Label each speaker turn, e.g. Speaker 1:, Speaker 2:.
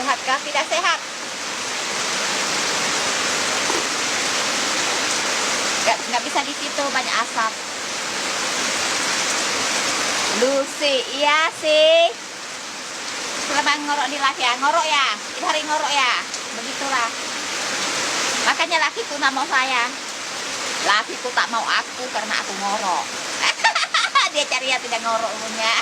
Speaker 1: Sehat kah? Tidak sehat. Nggak bisa di situ, banyak asap. Lucy, iya sih. Selama ngorok di live ya, ngorok ya. Ini hari ngorok ya. Begitulah. Makanya lakiku nggak mau saya. Lakiku tak mau aku karena aku ngorok. Dia cari yang tidak ngorok punya.